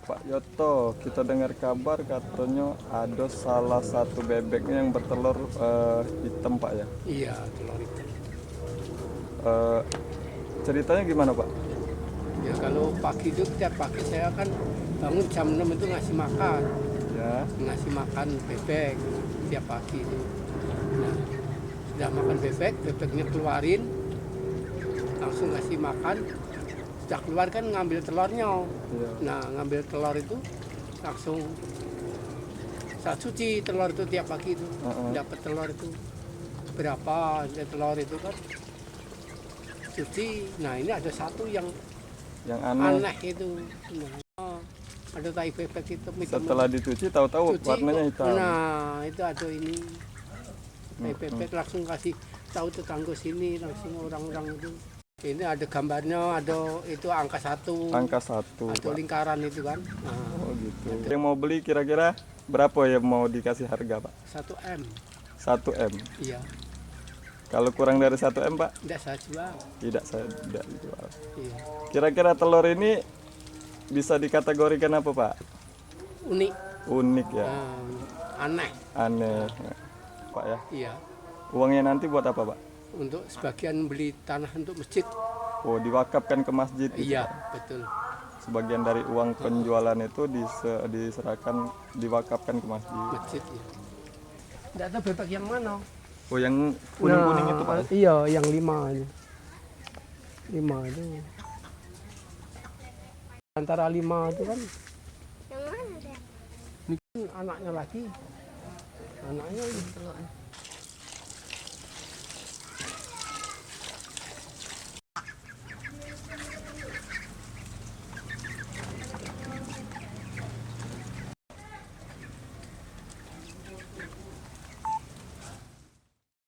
Pak Yoto, kita dengar kabar katanya ada salah satu bebeknya yang bertelur hitam, Pak ya. Iya, telur itu. Eh, ceritanya gimana, Pak? Ya kalau pagi itu tiap pagi saya kan bangun jam 6 itu ngasih makan. Ya, Ngasih makan bebek tiap pagi itu. Nah, sudah makan bebek, bebeknya keluarin, langsung kasih makan. Sudah keluar kan ngambil telurnya. iya. Nah, ngambil telur itu langsung saya cuci telur itu tiap pagi itu. Dapat telur itu berapa telur itu kan cuci. Nah, ini ada satu yang Yang aneh, aneh itu. Nah, ada tai bebek hitam. setelah dicuci tahu-tahu Cuci warnanya kok. hitam. Nah, itu ada ini tai bebek langsung kasih tahu tetangga sini, langsung orang-orang itu. Ini ada gambarnya, ada itu angka 1. Angka 1, Ada Pak. lingkaran itu kan. Nah, Oh gitu. Yang mau beli kira-kira berapa ya mau dikasih harga, Pak? 1 M. 1 M. Iya, Kalau kurang dari 1 M, Pak? tidak saya jual. Tidak, saya tidak jual. Iya. Kira-kira telur ini bisa dikategorikan apa, Pak? Unik. Unik ya, Aneh. aneh, Pak ya. Iya. Uangnya nanti buat apa, Pak? Untuk sebagian beli tanah untuk masjid. Oh, diwakafkan ke masjid gitu, Iya, Pak. betul. Sebagian dari uang penjualan itu diserahkan, diwakafkan ke masjid. Masjid ya. Tidak tahu bebek yang mana. Oh, yang kuning-kuning itu, Pak? Iya, yang 5 itu. 5 itu. Antara 5 itu kan. Yang mana deh? Ini kan anaknya lagi. Anaknya ini telurnya.